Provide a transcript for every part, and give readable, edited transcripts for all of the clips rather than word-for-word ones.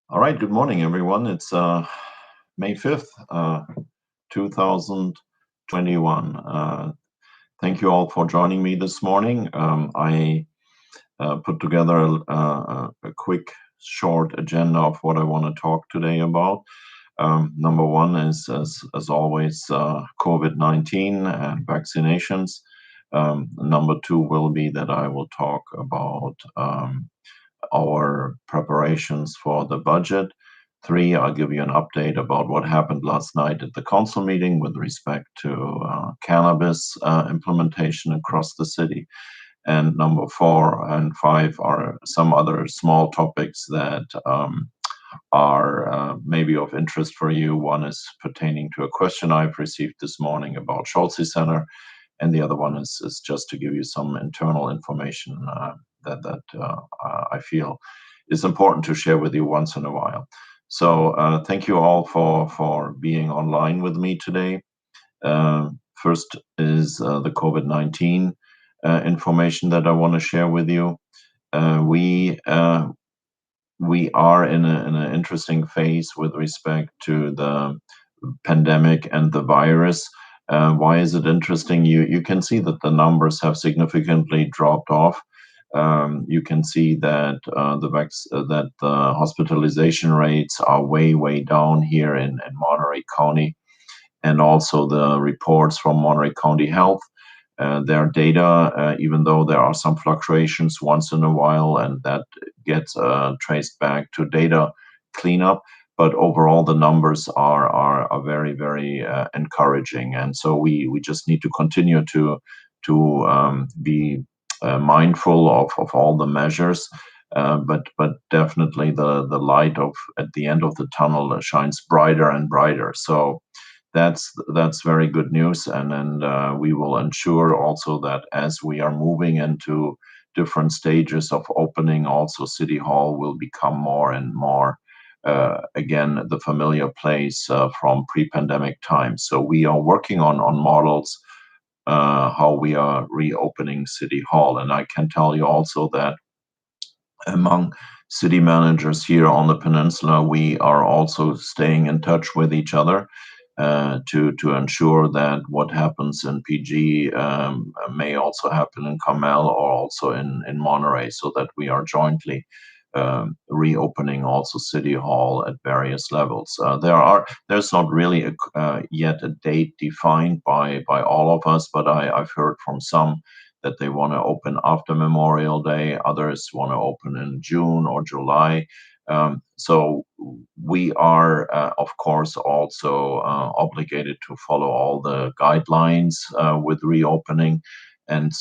All right, good morning, everyone. It's May 5th, 2021. Thank you all for joining me this morning. I put together a quick, short agenda of what I want to talk today about. Number one is, as always, COVID-19 and vaccinations. Number two will be that I will talk about our preparations for the budget. Three, I'll give you an update about what happened last night at the council meeting with respect to cannabis implementation across the city. And number four and five are some other small topics that are maybe of interest for you. One is pertaining to a question I've received this morning about Scholze Center, and the other one is just to give you some internal information that I feel is important to share with you once in a while. So thank you all for being online with me today. First is the COVID-19 information that I want to share with you. We are in an interesting phase with respect to the pandemic and the virus. Why is it interesting? You can see that the numbers have significantly dropped off. You can see that that the hospitalization rates are way down here in Monterey County, and also the reports from Monterey County Health. Their data, even though there are some fluctuations once in a while, and that gets traced back to data cleanup, but overall the numbers are very encouraging, and so we just need to continue to be mindful of all the measures. But definitely the light of at the end of the tunnel shines brighter and brighter. So that's very good news, and then we will ensure also that as we are moving into different stages of opening, also City Hall will become more and more again the familiar place from pre-pandemic times. So we are working on models how we are reopening City Hall, and I can tell you also that among city managers here on the peninsula, we are also staying in touch with each other to ensure that what happens in PG may also happen in Carmel or also in Monterey, so that we are jointly reopening also City Hall at various levels. There's not really yet a date defined by all of us, but I've heard from some that they want to open after Memorial Day. Others want to open in June or July. So we are, of course, also obligated to follow all the guidelines with reopening. And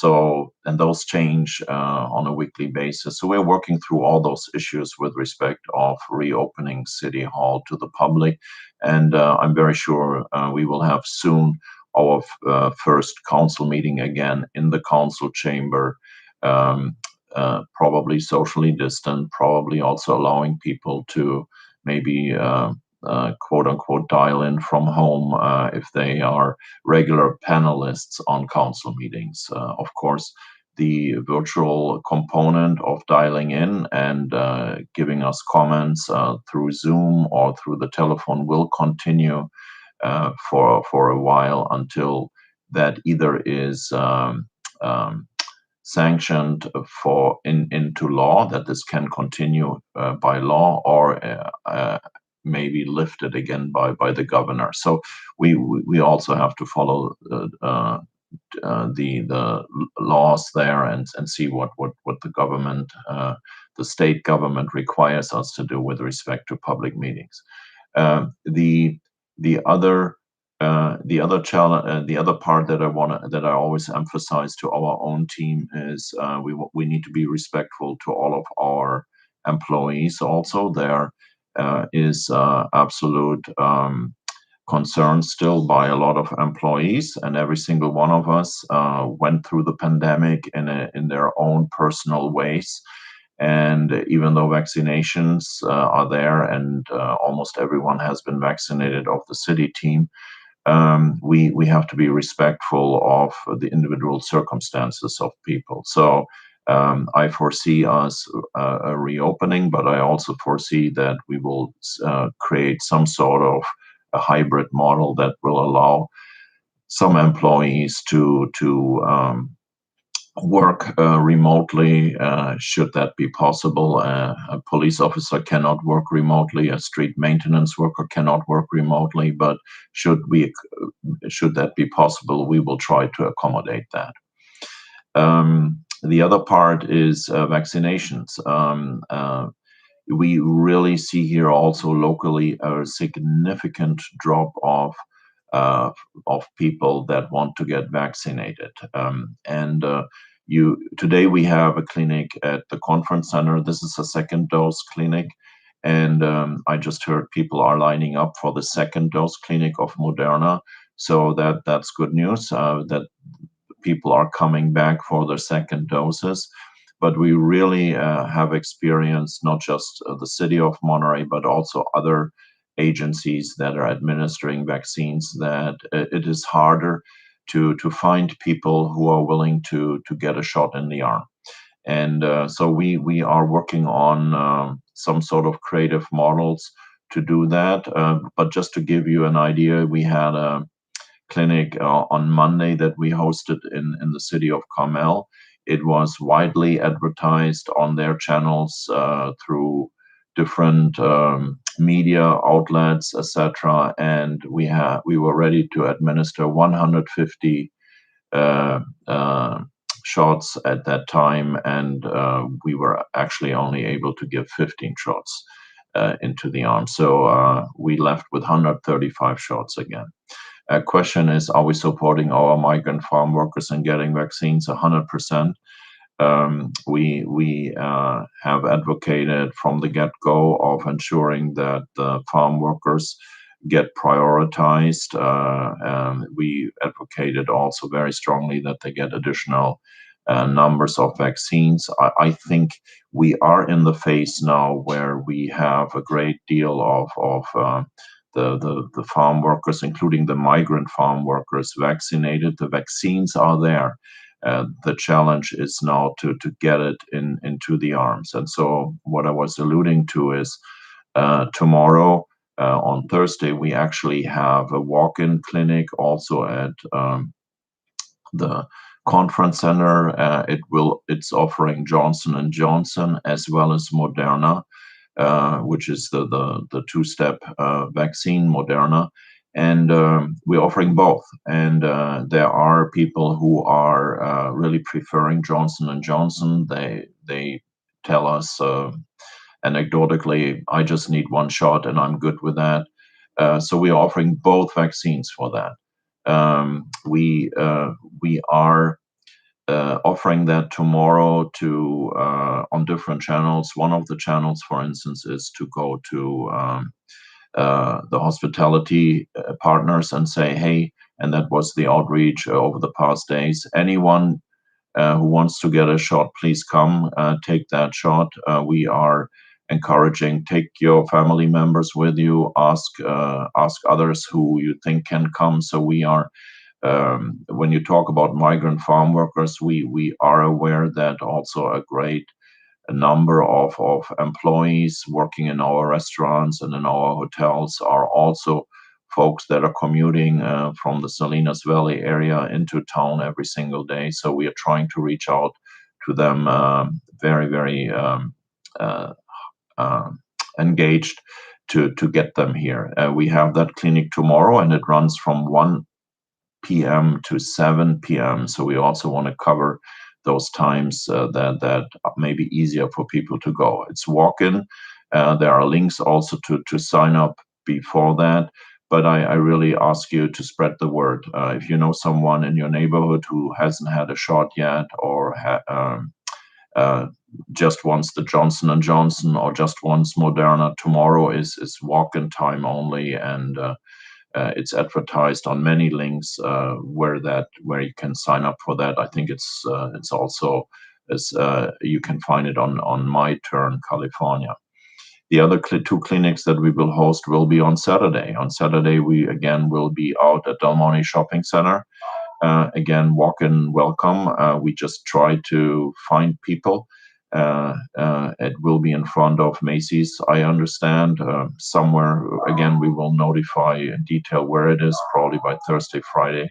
those change on a weekly basis. So we're working through all those issues with respect of reopening City Hall to the public. And I'm very sure we will have soon our first council meeting again in the council chamber, probably socially distant, probably also allowing people to maybe quote unquote dial in from home if they are regular panelists on council meetings. Of course, the virtual component of dialing in and giving us comments through Zoom or through the telephone will continue for a while until that either is sanctioned into law, that this can continue by law, or maybe lifted again by the governor. So we also have to follow the laws there and see what the government, the state government, requires us to do with respect to public meetings. The other challenge, the other part that I always emphasize to our own team is we need to be respectful to all of our employees. Also, there is absolute concern still by a lot of employees, and every single one of us went through the pandemic in their own personal ways. And even though vaccinations are there and almost everyone has been vaccinated of the city team, we have to be respectful of the individual circumstances of people. So I foresee us reopening, but I also foresee that we will create some sort of a hybrid model that will allow some employees to work remotely, should that be possible. A police officer cannot work remotely. A street maintenance worker cannot work remotely. But should that be possible, we will try to accommodate that. The other part is vaccinations. We really see here also locally a significant drop uh, of people that want to get vaccinated. And you today we have a clinic at the conference center. This is a second dose clinic, and I just heard people are lining up for the second dose clinic of Moderna. So that's good news. That people are coming back for their second doses. But we really have experienced not just the city of Monterey, but also other agencies that are administering vaccines, that it is harder to find people who are willing to get a shot in the arm. And so we are working on some sort of creative models to do that. But just to give you an idea, we had a clinic on Monday that we hosted in the city of Carmel. It was widely advertised on their channels through different media outlets, etc. And we were ready to administer 150 uh, uh, shots at that time, and we were actually only able to give 15 shots into the arm. So we left with 135 shots again. Question is, are we supporting our migrant farm workers and getting vaccines? 100%. We have advocated from the get-go of ensuring that the farm workers get prioritized. We advocated also very strongly that they get additional numbers of vaccines. I think we are in the phase now where we have a great deal of the farm workers, including the migrant farm workers, vaccinated. The vaccines are there. The challenge is now to get it into the arms. And so, what I was alluding to is tomorrow, on Thursday, we actually have a walk-in clinic also at the conference center. It's offering Johnson and Johnson as well as Moderna, which is the two-step vaccine, Moderna, and we're offering both. And there are people who are really preferring Johnson and Johnson. They tell us anecdotally, I just need one shot and I'm good with that. So we're offering both vaccines for that. We are offering that tomorrow to on different channels. One of the channels, for instance, is to go to the hospitality partners and say, hey, and that was the outreach over the past days. Anyone who wants to get a shot, please come take that shot. We are encouraging, take your family members with you, ask others who you think can come. So we are when you talk about migrant farm workers, we are aware that also a great number of employees working in our restaurants and in our hotels are also folks that are commuting from the Salinas Valley area into town every single day. So we are trying to reach out to them very, very uh, uh, engaged to get them here. We have that clinic tomorrow, and it runs from 1 p.m. to 7 p.m. So we also want to cover those times that may be easier for people to go. It's walk-in. There are links also to sign up before that. But I really ask you to spread the word. If you know someone in your neighborhood who hasn't had a shot yet, or uh, just wants the Johnson and Johnson, or just wants Moderna, tomorrow is walk-in time only, and it's advertised on many links where you can sign up for that. I think it's also you can find it on My Turn California. The other two clinics that we will host will be on Saturday. On Saturday, we again will be out at Del Monte Shopping Center. Again, walk-in welcome. We just try to find people. It will be in front of Macy's, I understand. Somewhere, again, we will notify in detail where it is, probably by Thursday, Friday.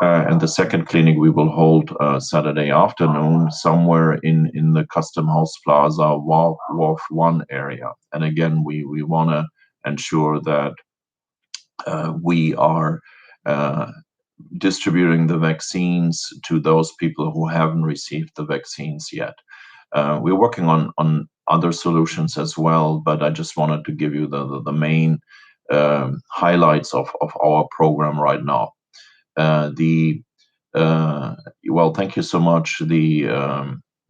And the second clinic we will hold Saturday afternoon somewhere in the Custom House Plaza, Wharf 1 area. And again, we want to ensure that we are uh, distributing the vaccines to those people who haven't received the vaccines yet. We're working on other solutions as well, but I just wanted to give you the main highlights of our program right now. The Well, thank you so much. The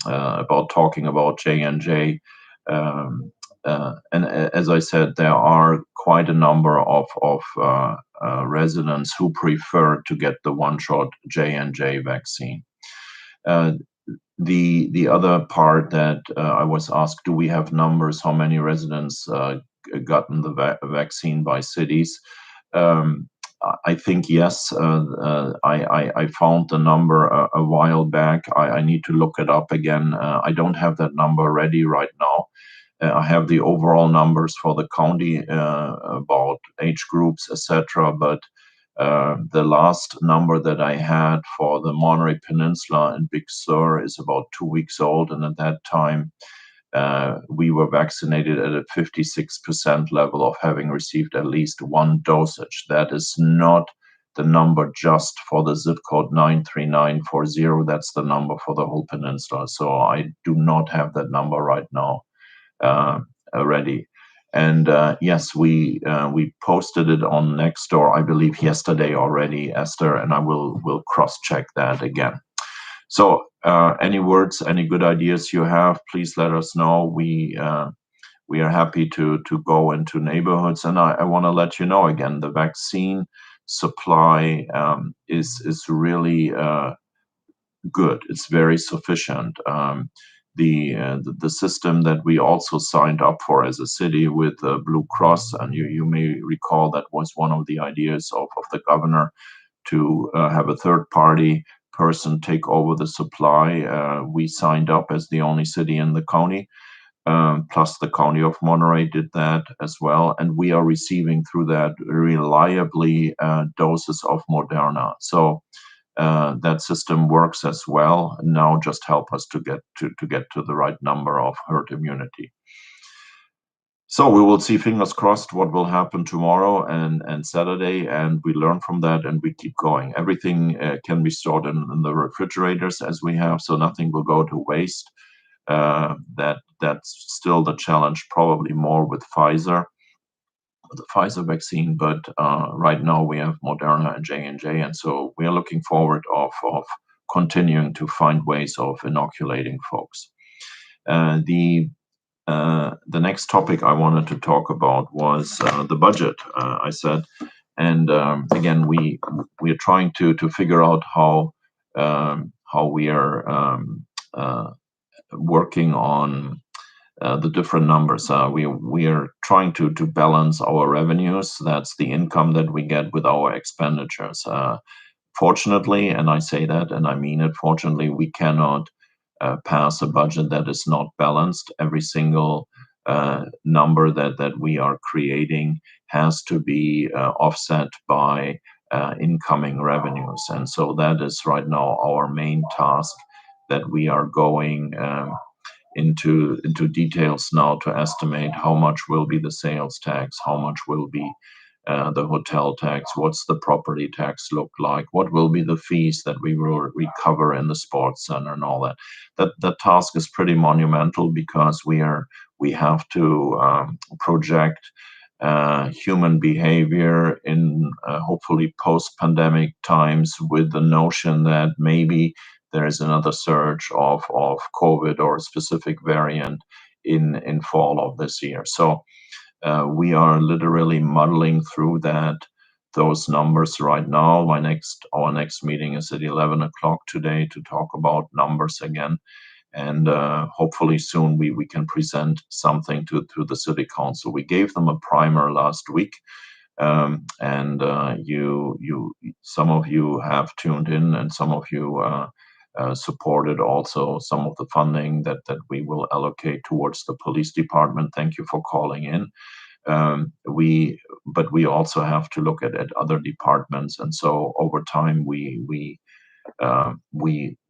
About talking about J&J. And as I said, there are quite a number of residents who prefer to get the one-shot J&J vaccine. Uh, the other part that I was asked, do we have numbers? How many residents gotten the vaccine by cities? Um, I think yes. I found the number a while back. I need to look it up again. I don't have that number ready right now. I have the overall numbers for the county about age groups, etc. But the last number that I had for the Monterey Peninsula and Big Sur is about 2 weeks old, and at that time we were vaccinated at a 56% level of having received at least one dosage. That is not the number just for the zip code 93940. That's the number for the whole peninsula. So I do not have that number right now uh, ready. And yes, we posted it on Nextdoor, I believe, yesterday already, Esther, and I will cross check that again. So, any words, any good ideas you have, please let us know. We are happy to go into neighborhoods, and I want to let you know again, the vaccine supply is really good. It's very sufficient. The system that we also signed up for as a city with Blue Cross, and you may recall that was one of the ideas of the governor to have a third party person take over the supply. We signed up as the only city in the county. Plus, the county of Monterey did that as well, and we are receiving through that reliably doses of Moderna. So that system works as well. Now just help us to get to the right number of herd immunity. So we will see, fingers crossed, what will happen tomorrow and Saturday, and we learn from that and we keep going. Everything can be stored in the refrigerators as we have, so nothing will go to waste. That's still the challenge, probably more with the Pfizer vaccine, but right now we have Moderna and J&J, and so we are looking forward of continuing to find ways of inoculating folks. The next topic I wanted to talk about was the budget. I said, and again, we are trying to figure out how we are working on the different numbers. We are trying to balance our revenues. That's the income that we get with our expenditures. Fortunately, and I say that and I mean it, fortunately, we cannot pass a budget that is not balanced. Every single number that we are creating has to be offset by incoming revenues. And so that is right now our main task, that we are going into details now to estimate how much will be the sales tax, how much will be the hotel tax, what's the property tax look like, what will be the fees that we will recover in the sports center, and all that. That task is pretty monumental because we have to project human behavior in hopefully post-pandemic times, with the notion that maybe there is another surge of COVID or a specific variant in fall of this year. So we are literally muddling through those numbers right now. Our next meeting is at 11 o'clock today to talk about numbers again, and hopefully soon we can present something to the city council. We gave them a primer last week. And some of you have tuned in, and some of you supported also some of the funding that we will allocate towards the police department. Thank you for calling in. But we also have to look at other departments, and so over time we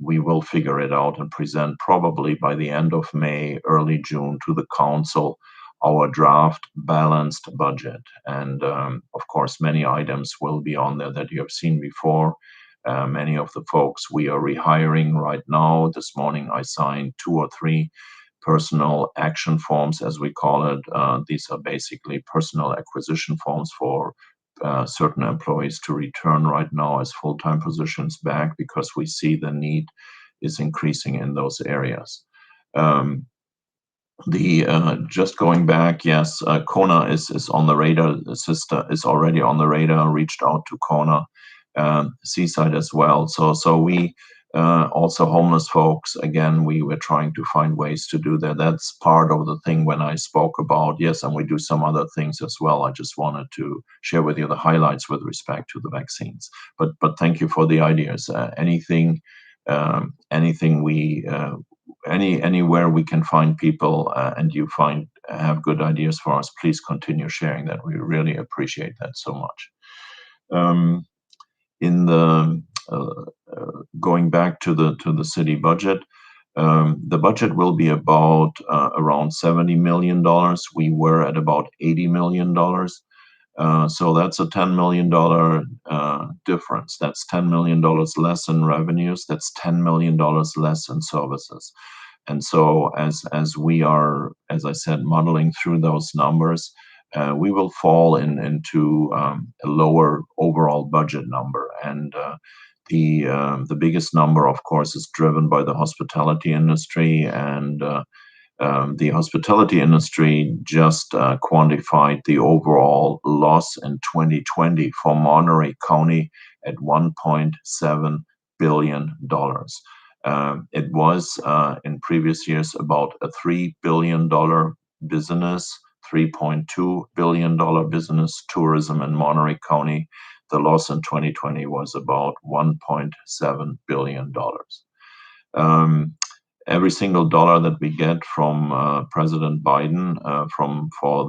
will figure it out and present probably by the end of May, early June to the council our draft balanced budget. And of course, many items will be on there that you have seen before. Many of the folks we are rehiring right now. This morning I signed 2 or 3 personal action forms, as we call it. These are basically personal acquisition forms for certain employees to return right now as full-time positions back, because we see the need is increasing in those areas. Um, the Just going back, yes, Kona is on the radar. Sister is already on the radar. Reached out to Kona, Seaside as well. So we also homeless folks. Again, we were trying to find ways to do that. That's part of the thing when I spoke about, yes, and we do some other things as well. I just wanted to share with you the highlights with respect to the vaccines. But thank you for the ideas. Anything we anywhere we can find people, and you have good ideas for us, please continue sharing that. We really appreciate that so much. Um, in the Going back to the city budget, the budget will be about around $70 million. We were at about $80 million. So that's a $10 million difference. That's $10 million less in revenues. That's $10 million less in services. And so, as we are, as I said, modeling through those numbers, we will fall into a lower overall budget number. And the biggest number, of course, is driven by the hospitality industry. And the hospitality industry just quantified the overall loss in 2020 for Monterey County at $1.7 billion. It was in previous years about a $3 billion business, $3.2 billion business, tourism in Monterey County. The loss in 2020 was about $1.7 billion. Um, every single dollar that we get from President Biden for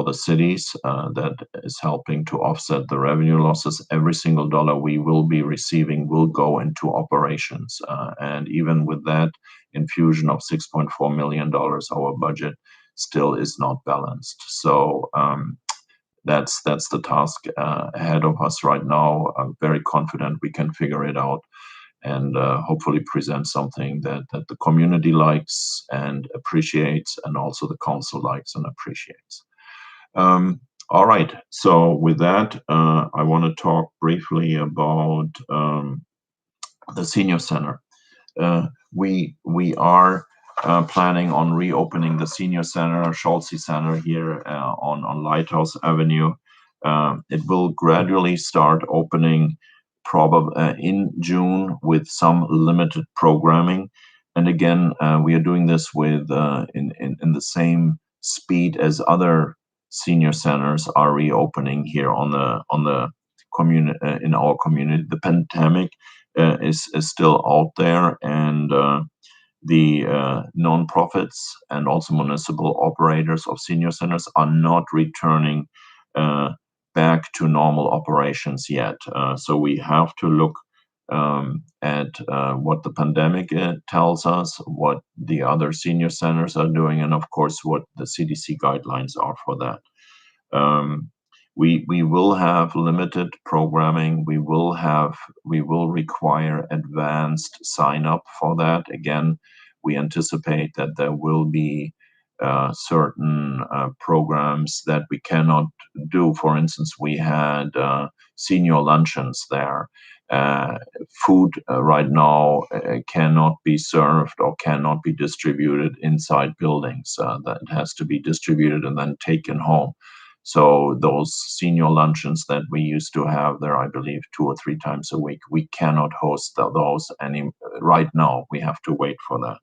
the cities that is helping to offset the revenue losses, every single dollar we will be receiving will go into operations. And even with that infusion of $6.4 million, our budget still is not balanced. So that's the task ahead of us right now. I'm very confident we can figure it out, and hopefully present something that the community likes and appreciates, and also the council likes and appreciates. All right. So with that, I want to talk briefly about the senior center. We are planning on reopening the senior center, Scholze Center, here on Lighthouse Avenue. It will gradually start opening probably in June with some limited programming. And again, we are doing this with in the same speed as other senior centers are reopening here on the community, in our community. The pandemic is still out there, and the nonprofits and also municipal operators of senior centers are not returning back to normal operations yet. So we have to look at what the pandemic tells us, what the other senior centers are doing, and of course what the CDC guidelines are for that. Um, we will have limited programming. We will require advanced sign up for that. Again, we anticipate that there will be certain programs that we cannot do. For instance, we had senior luncheons there. Uh, Food right now cannot be served or cannot be distributed inside buildings. That has to be distributed and then taken home. So those senior luncheons that we used to have there, I believe 2 or 3 times a week, we cannot host those any right now. We have to wait for that.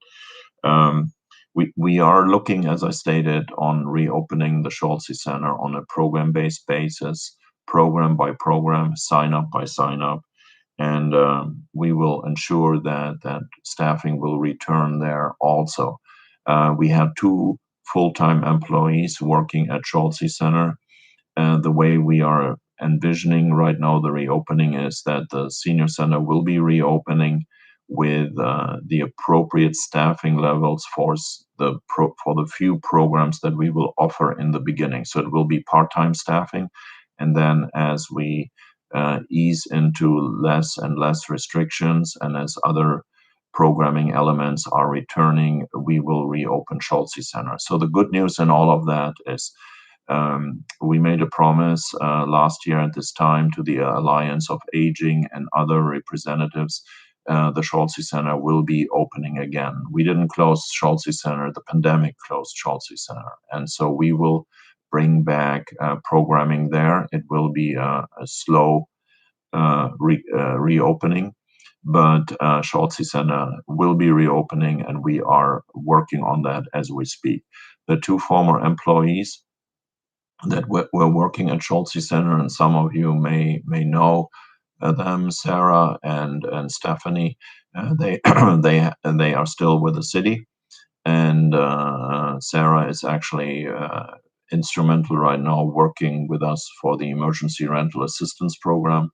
We are looking, as I stated, on reopening the Scholze Center on a program-based basis, program by program, sign up by sign up, and we will ensure that staffing will return there also. We have two full-time employees working at Scholze Center. The way we are envisioning right now the reopening is that the senior center will be reopening with the appropriate staffing levels for the few programs that we will offer in the beginning. So it will be part-time staffing, and then as we ease into less and less restrictions, and as other programming elements are returning, we will reopen Scholze Center. So the good news in all of that is we made a promise last year at this time to the Alliance of Aging and other representatives. The Scholze Center will be opening again. We didn't close Scholze Center, the pandemic closed Scholze Center. And so we will bring back programming there. It will be a slow reopening, but Scholze Center will be reopening, and we are working on that as we speak. The two former employees that were working at Scholze Center, and some of you may know them, Sarah and Stephanie. They they are still with the city, and Sarah is actually instrumental right now working with us for the emergency rental assistance program.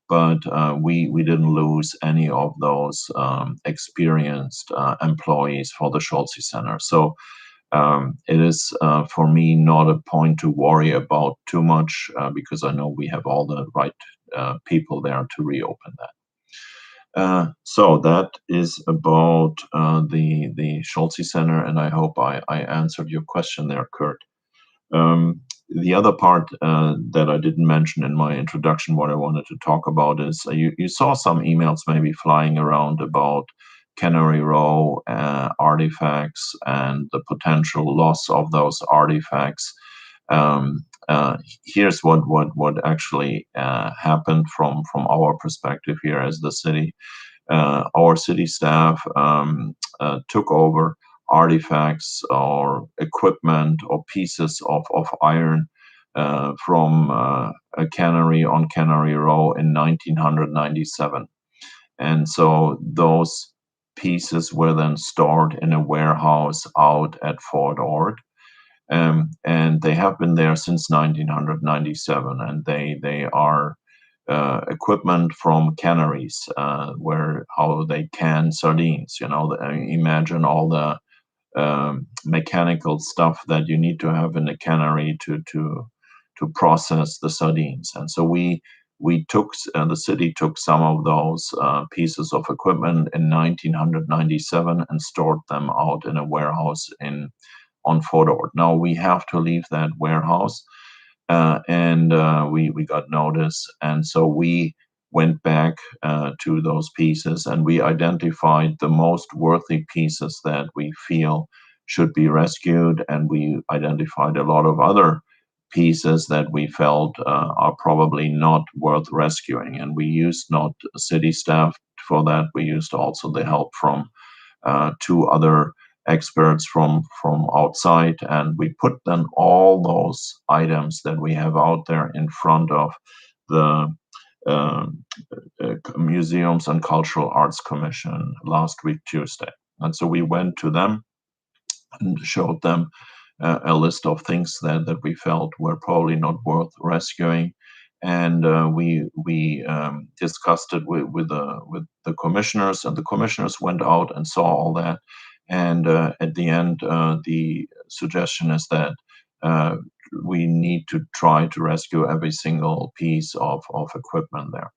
But we didn't lose any of those experienced employees for the Scholze Center. So it is for me not a point to worry about too much because I know we have all the right people there to reopen that. So that is about the Scholze Center, and I hope I answered your question there, Kurt. The other part that I didn't mention in my introduction, what I wanted to talk about is you saw some emails maybe flying around about Canary Row artifacts and the potential loss of those artifacts. Here's what actually happened from our perspective here as the city. Our city staff took over artifacts or equipment or pieces of iron from a cannery on Canary Row in 1997. And so those pieces were then stored in a warehouse out at Fort Ord. And they have been there since 1997, and they are equipment from canneries, where how they can sardines. Imagine all the mechanical stuff that you need to have in a cannery to process the sardines. And so we took the city took some of those pieces of equipment in 1997 and stored them out in a warehouse in on Fort Ord. Now we have to leave that warehouse, and we got notice, and so we went back to those pieces, and we identified the most worthy pieces that we feel should be rescued, and we identified a lot of other pieces that we felt are probably not worth rescuing, and we used not city staff for that. We used also the help from two other experts from outside, and we put then all those items that we have out there in front of the Museums and Cultural Arts Commission last week Tuesday. And so we went to them and showed them a list of things that we felt were probably not worth rescuing, and we discussed it with the commissioners, and the commissioners went out and saw all that, and at the end, the suggestion is that uh, we need to try to rescue every single piece of equipment there.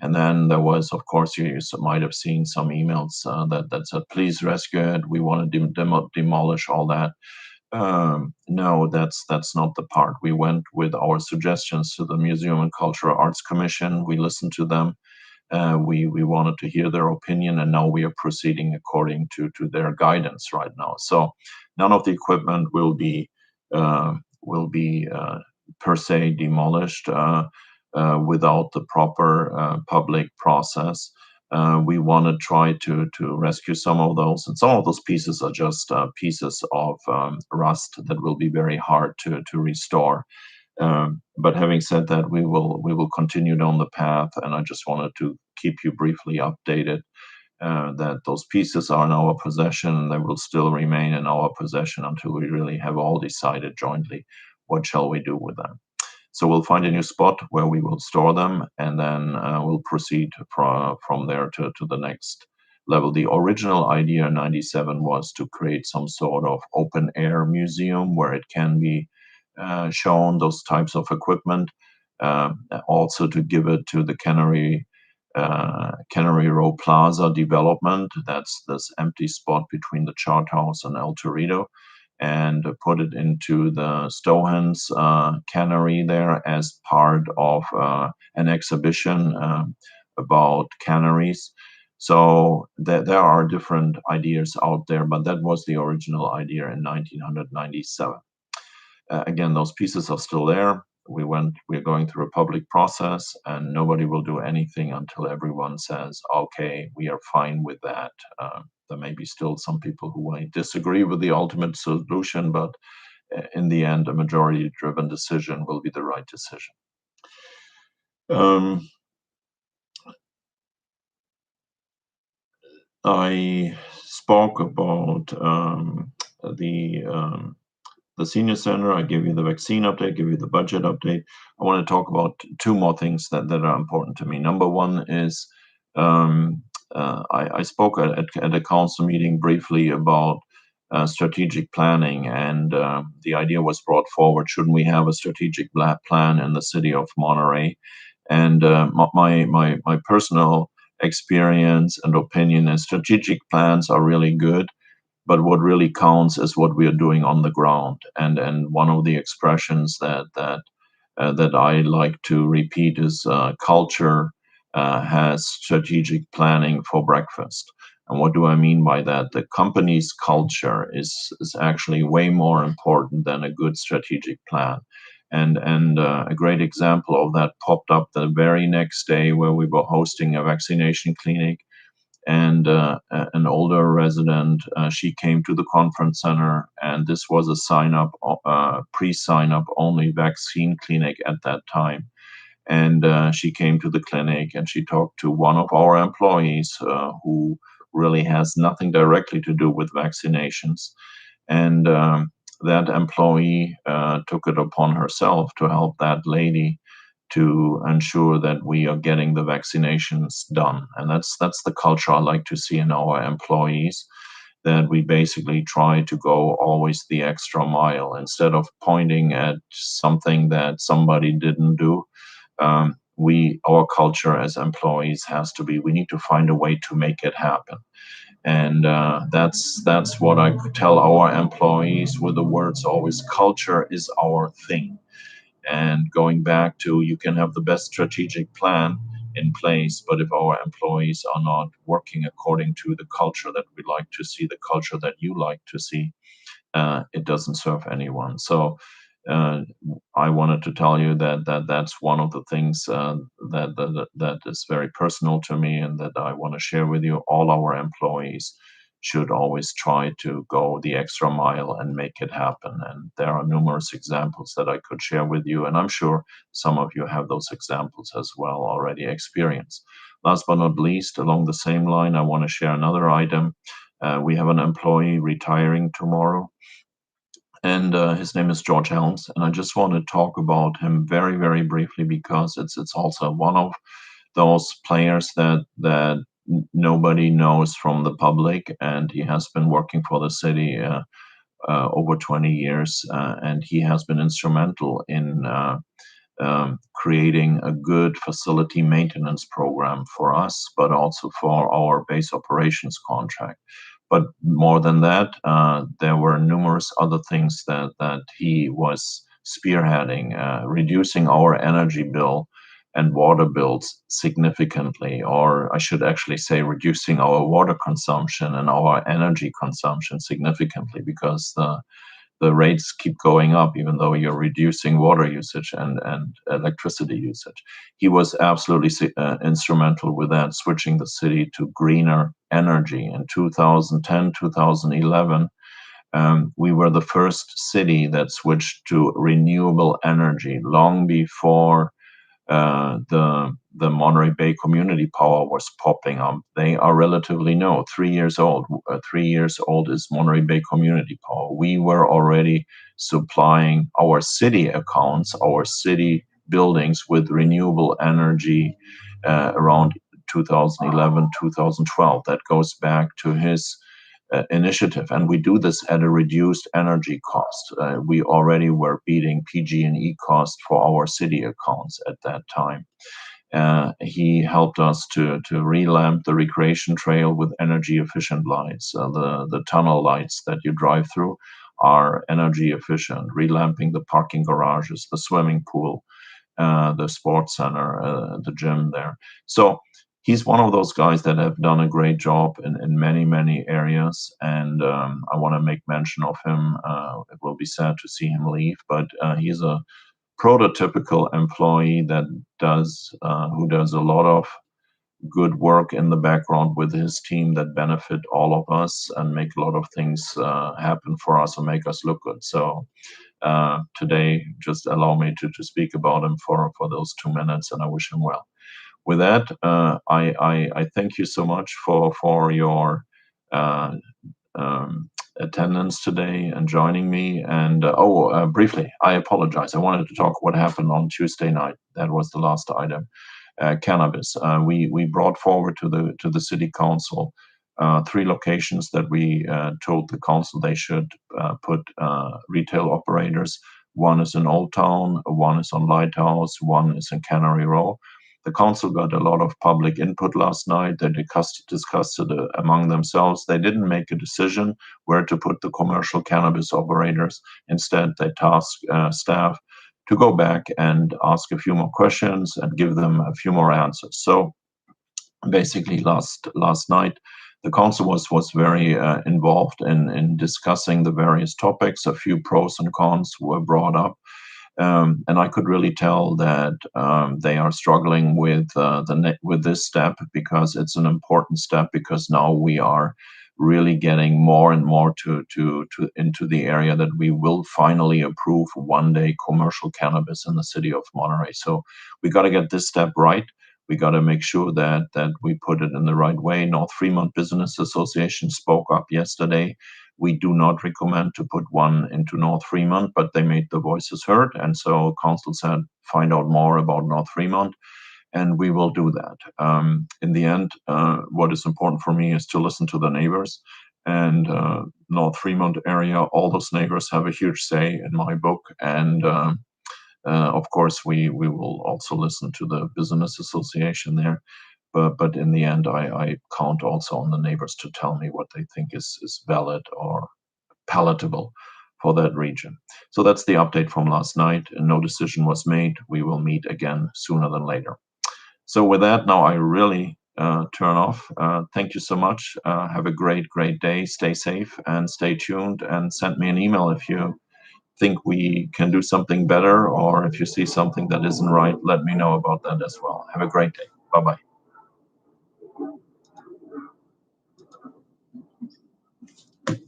And then there was, of course, you might have seen some emails that said, "Please rescue it. We want to demolish all that." No, that's not the part. We went with our suggestions to the Museum and Cultural Arts Commission. We listened to them. We wanted to hear their opinion, and now we are proceeding according to their guidance right now. So none of the equipment will be per se demolished without the proper public process. We want to try to rescue some of those, and some of those pieces are just pieces of rust that will be very hard to restore. But having said that, we will continue down the path, and I just wanted to keep you briefly updated that those pieces are in our possession, and they will still remain in our possession until we really have all decided jointly what shall we do with them. So we'll find a new spot where we will store them, and then we'll proceed from there to the next level. The original idea in '97 was to create some sort of open air museum where it can be shown, those types of equipment. Also to give it to the Cannery Row Plaza development. That's this empty spot between the Chart House and El Torito, and put it into the Stohans cannery there as part of an exhibition about canneries. So there are different ideas out there, but that was the original idea in 1997. Again, those pieces are still there. We're going through a public process, and nobody will do anything until everyone says, okay, we are fine with that. There may be still some people who might disagree with the ultimate solution, but in the end, a majority driven decision will be the right decision. Um, I spoke about the the senior center. I give you the vaccine update, give you the budget update. I want to talk about two more things that are important to me. Number one is um, I spoke at a council meeting briefly about strategic planning, and the idea was brought forward: shouldn't we have a strategic plan in the city of Monterey? And my personal experience and opinion is strategic plans are really good, but what really counts is what we are doing on the ground. And one of the expressions that I like to repeat is culture has strategic planning for breakfast. And what do I mean by that? The company's culture is actually way more important than a good strategic plan. And a great example of that popped up the very next day where we were hosting a vaccination clinic, and an older resident, she came to the conference center, and this was a pre-sign up only vaccine clinic at that time. And she came to the clinic, and she talked to one of our employees who really has nothing directly to do with vaccinations. And that employee took it upon herself to help that lady to ensure that we are getting the vaccinations done. And that's the culture I like to see in our employees, that we basically try to go always the extra mile instead of pointing at something that somebody didn't do. Our culture as employees has to be, we need to find a way to make it happen. And that's what I could tell our employees with the words always: culture is our thing. And going back to, you can have the best strategic plan in place, but if our employees are not working according to the culture that we like to see, the culture that you like to see, it doesn't serve anyone. So uh, I wanted to tell you that's one of the things that is very personal to me, and that I want to share with you. All our employees should always try to go the extra mile and make it happen. And there are numerous examples that I could share with you, and I'm sure some of you have those examples as well already experienced. Last but not least, along the same line, I want to share another item. We have an employee retiring tomorrow, and his name is George Helms. And I just want to talk about him very, very briefly, because it's also one of those players that nobody knows from the public, and he has been working for the city over 20 years, and he has been instrumental in creating a good facility maintenance program for us, but also for our base operations contract. But more than that, there were numerous other things that he was spearheading, reducing our energy bill and water bills significantly, or I should actually say, reducing our water consumption and our energy consumption significantly, because the rates keep going up, even though you're reducing water usage and electricity usage. He was absolutely instrumental with that, switching the city to greener energy. In 2010, 2011, we were the first city that switched to renewable energy long before the Monterey Bay Community Power was popping up. They are relatively new, 3 years old. 3 years old is Monterey Bay Community Power. We were already supplying our city accounts, our city buildings with renewable energy around 2011, 2012. That goes back to his initiative, and we do this at a reduced energy cost. We already were beating PG&E cost for our city accounts at that time. He helped us to relamp the recreation trail with energy efficient lights. The tunnel lights that you drive through are energy efficient. Relamping the parking garages, the swimming pool, the sports center, the gym there. So he's one of those guys that have done a great job in many, many areas. And I want to make mention of him. It will be sad to see him leave, but he's a prototypical employee that who does a lot of good work in the background with his team that benefit all of us and make a lot of things happen for us and make us look good. So today, just allow me to speak about him for those 2 minutes, and I wish him well. With that, I thank you so much for your uh, attendance today and joining me. And briefly, I apologize. I wanted to talk what happened on Tuesday night. That was the last item. Cannabis. We brought forward to the city council three locations that we told the council they should put retail operators. One is in Old Town, one is on Lighthouse, one is in Cannery Row. The council got a lot of public input last night. They discussed it among themselves. They didn't make a decision where to put the commercial cannabis operators. Instead, they tasked staff to go back and ask a few more questions and give them a few more answers. So basically, last night, the council was very involved in discussing the various topics. A few pros and cons were brought up. And I could really tell that they are struggling with this step because it's an important step, because now we are really getting more and more to into the area that we will finally approve one day commercial cannabis in the city of Monterey. So we got to get this step right. We got to make sure that we put it in the right way. North Fremont Business Association spoke up yesterday. We do not recommend to put one into North Fremont, but they made the voices heard. And so council said, find out more about North Fremont, and we will do that. In the end, what is important for me is to listen to the neighbors. And North Fremont area, all those neighbors have a huge say in my book. And of course, we will also listen to the business association there. But in the end, I count also on the neighbors to tell me what they think is valid or palatable for that region. So that's the update from last night. And no decision was made. We will meet again sooner than later. So with that, now I really turn off. Thank you so much. Have a great day. Stay safe and stay tuned. And send me an email if you think we can do something better, or if you see something that isn't right, let me know about that as well. Have a great day. Bye bye.